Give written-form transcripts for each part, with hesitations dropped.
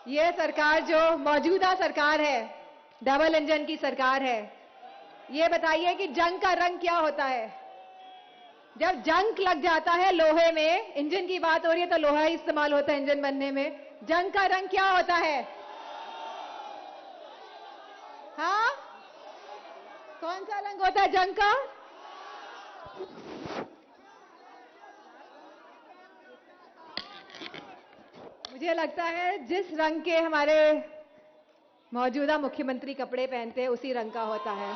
ये सरकार जो मौजूदा सरकार है, डबल इंजन की सरकार है, ये बताइए कि जंग का रंग क्या होता है? जब जंग लग जाता है लोहे में, इंजन की बात हो रही है तो लोहा ही इस्तेमाल होता है इंजन बनने में। जंग का रंग क्या होता है? हाँ, कौन सा रंग होता है जंग का? मुझे लगता है जिस रंग के हमारे मौजूदा मुख्यमंत्री कपड़े पहनते हैं उसी रंग का होता है।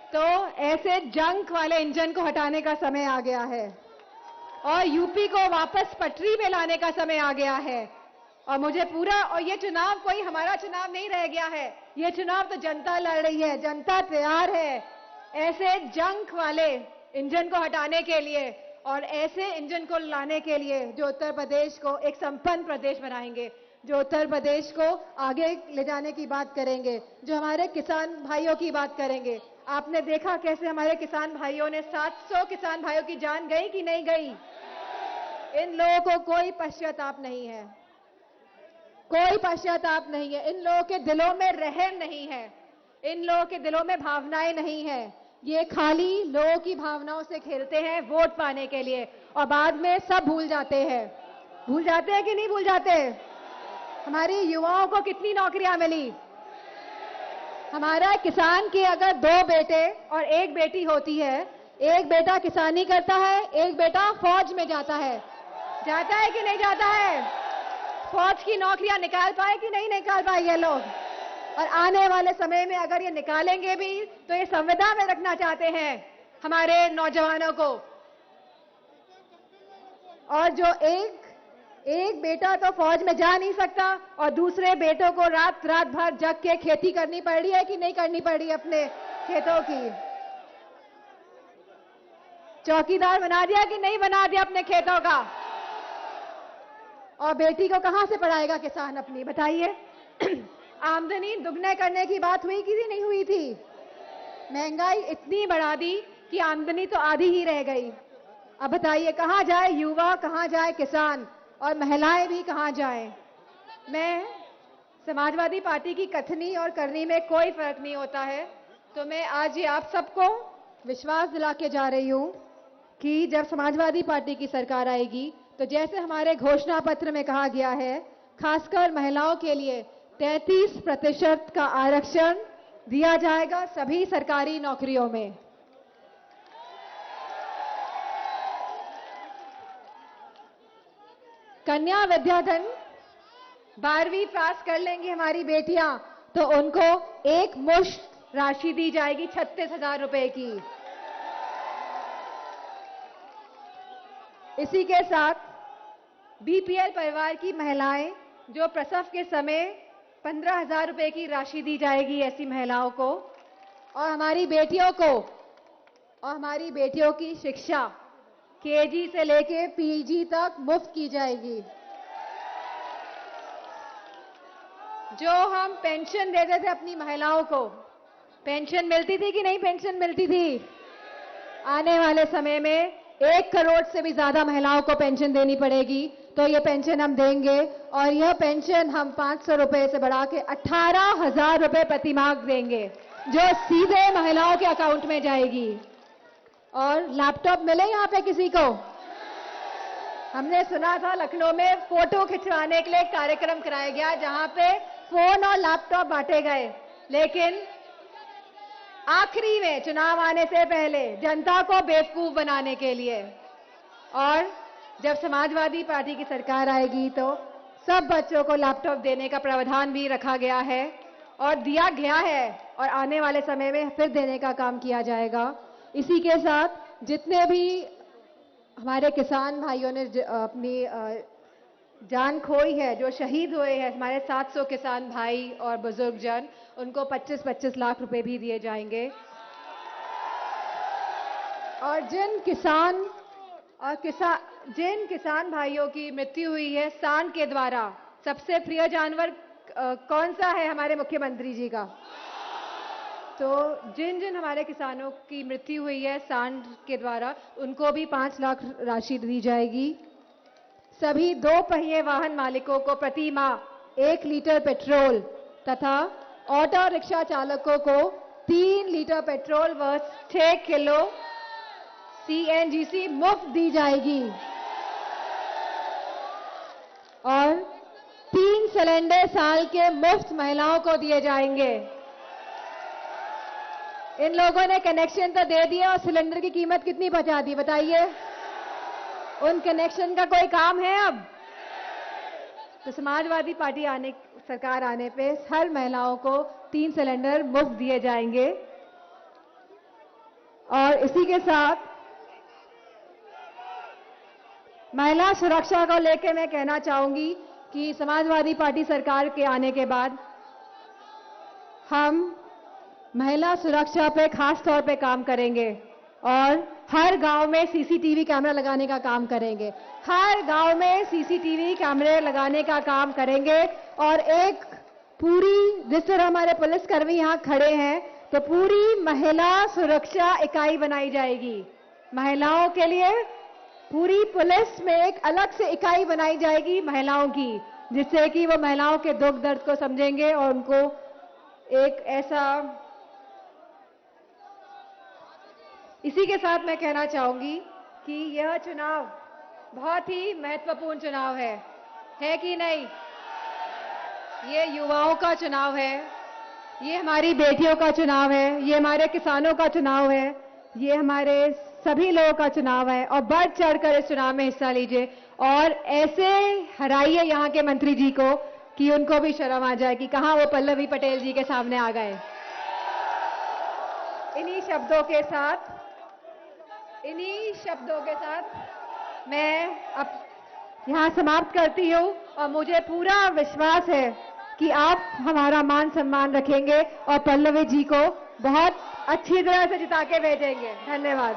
तो ऐसे जंग वाले इंजन को हटाने का समय आ गया है और यूपी को वापस पटरी पे लाने का समय आ गया है। और मुझे पूरा, और ये चुनाव कोई हमारा चुनाव नहीं रह गया है, ये चुनाव तो जनता लड़ रही है, जनता तैयार है ऐसे जंग वाले इंजन को हटाने के लिए और ऐसे इंजन को लाने के लिए जो उत्तर प्रदेश को एक संपन्न प्रदेश बनाएंगे, जो उत्तर प्रदेश को आगे ले जाने की बात करेंगे, जो हमारे किसान भाइयों की बात करेंगे। आपने देखा कैसे हमारे किसान भाइयों ने 700 किसान भाइयों की जान गई कि नहीं गई? इन लोगों को कोई पश्चाताप नहीं है, कोई पश्चाताप नहीं है। इन लोगों के दिलों में रहम नहीं है, इन लोगों के दिलों में भावनाएं नहीं है। ये खाली लोगों की भावनाओं से खेलते हैं वोट पाने के लिए और बाद में सब भूल जाते हैं। भूल जाते हैं कि नहीं भूल जाते? हमारी युवाओं को कितनी नौकरियां मिली? हमारा किसान के अगर 2 बेटे और 1 बेटी होती है, एक बेटा किसानी करता है, एक बेटा फौज में जाता है कि नहीं जाता है? फौज की नौकरियां निकाल पाए कि नहीं निकाल पाए ये लोग? और आने वाले समय में अगर ये निकालेंगे भी तो ये संविदा में रखना चाहते हैं हमारे नौजवानों को। और जो एक बेटा तो फौज में जा नहीं सकता और दूसरे बेटों को रात रात भर जग के खेती करनी पड़ रही है कि नहीं करनी पड़ रही है? अपने खेतों की चौकीदार बना दिया कि नहीं बना दिया अपने खेतों का? और बेटी को कहां से पढ़ाएगा किसान अपनी, बताइए? आमदनी दुगने करने की बात हुई कि नहीं हुई थी? महंगाई इतनी बढ़ा दी कि आमदनी तो आधी ही रह गई। अब बताइए कहां जाए युवा, कहां जाए किसान, और महिलाएं भी कहां जाएं? मैं समाजवादी पार्टी की कथनी और करनी में कोई फर्क नहीं होता है, तो मैं आज ये आप सबको विश्वास दिला के जा रही हूं कि जब समाजवादी पार्टी की सरकार आएगी तो जैसे हमारे घोषणा पत्र में कहा गया है, खासकर महिलाओं के लिए 33% का आरक्षण दिया जाएगा सभी सरकारी नौकरियों में। कन्या विद्याधन 12वीं पास कर लेंगी हमारी बेटियां तो उनको एक मुश्त राशि दी जाएगी 36,000 रुपए की। इसी के साथ बीपीएल परिवार की महिलाएं जो प्रसव के समय 15,000 रुपए की राशि दी जाएगी ऐसी महिलाओं को, और हमारी बेटियों की शिक्षा केजी से लेके पीजी तक मुफ्त की जाएगी। जो हम पेंशन देते थे अपनी महिलाओं को, पेंशन मिलती थी कि नहीं पेंशन मिलती थी? आने वाले समय में 1 करोड़ से भी ज्यादा महिलाओं को पेंशन देनी पड़ेगी, तो ये पेंशन हम देंगे और यह पेंशन हम 500 रुपए से बढ़ा के 18,000 रुपए प्रति माह देंगे, जो सीधे महिलाओं के अकाउंट में जाएगी। और लैपटॉप मिले यहाँ पे किसी को? हमने सुना था लखनऊ में फोटो खिंचवाने के लिए एक कार्यक्रम कराया गया जहां पे फोन और लैपटॉप बांटे गए, लेकिन आखिरी में चुनाव आने से पहले जनता को बेवकूफ बनाने के लिए। और जब समाजवादी पार्टी की सरकार आएगी तो सब बच्चों को लैपटॉप देने का प्रावधान भी रखा गया है और दिया गया है और आने वाले समय में फिर देने का काम किया जाएगा। इसी के साथ जितने भी हमारे किसान भाइयों ने अपनी जान खोई है, जो शहीद हुए हैं, हमारे 700 किसान भाई और बुजुर्ग जन, उनको 25-25 लाख रुपए भी दिए जाएंगे। और जिन किसान भाइयों की मृत्यु हुई है सांड के द्वारा, सबसे प्रिय जानवर कौन सा है हमारे मुख्यमंत्री जी का? तो जिन हमारे किसानों की मृत्यु हुई है सांड के द्वारा, उनको भी 5 लाख राशि दी जाएगी। सभी 2 पहिए वाहन मालिकों को प्रति माह 1 लीटर पेट्रोल तथा ऑटो रिक्शा चालकों को 3 लीटर पेट्रोल व 6 किलो CNGC मुफ्त दी जाएगी और 3 सिलेंडर साल के मुफ्त महिलाओं को दिए जाएंगे। इन लोगों ने कनेक्शन तो दे दिया और सिलेंडर की कीमत कितनी बचा दी बताइए? उन कनेक्शन का कोई काम है अब? तो समाजवादी पार्टी सरकार आने पे हर महिलाओं को 3 सिलेंडर मुफ्त दिए जाएंगे। और इसी के साथ महिला सुरक्षा को लेकर मैं कहना चाहूंगी कि समाजवादी पार्टी सरकार के आने के बाद हम महिला सुरक्षा पे खास तौर पे काम करेंगे और हर गांव में सीसीटीवी कैमरा लगाने का काम करेंगे। हर गांव में सीसीटीवी कैमरे लगाने का काम करेंगे और एक पूरी, जिस तरह हमारे पुलिसकर्मी यहां खड़े हैं, तो पूरी महिला सुरक्षा इकाई बनाई जाएगी। महिलाओं के लिए पूरी पुलिस में एक अलग से इकाई बनाई जाएगी महिलाओं की, जिससे कि वो महिलाओं के दुख दर्द को समझेंगे और उनको एक ऐसा। इसी के साथ मैं कहना चाहूंगी कि यह चुनाव बहुत ही महत्वपूर्ण चुनाव है कि नहीं? ये युवाओं का चुनाव है, ये हमारी बेटियों का चुनाव है, ये हमारे किसानों का चुनाव है, ये हमारे सभी लोगों का चुनाव है और बढ़ चढ़कर इस चुनाव में हिस्सा लीजिए और ऐसे हराइए यहाँ के मंत्री जी को कि उनको भी शर्म आ जाए कि कहां वो पल्लवी पटेल जी के सामने आ गए। इन्हीं शब्दों के साथ मैं अब यहाँ समाप्त करती हूँ और मुझे पूरा विश्वास है कि आप हमारा मान सम्मान रखेंगे और पल्लवी जी को बहुत अच्छी तरह से जिता के भेजेंगे। धन्यवाद।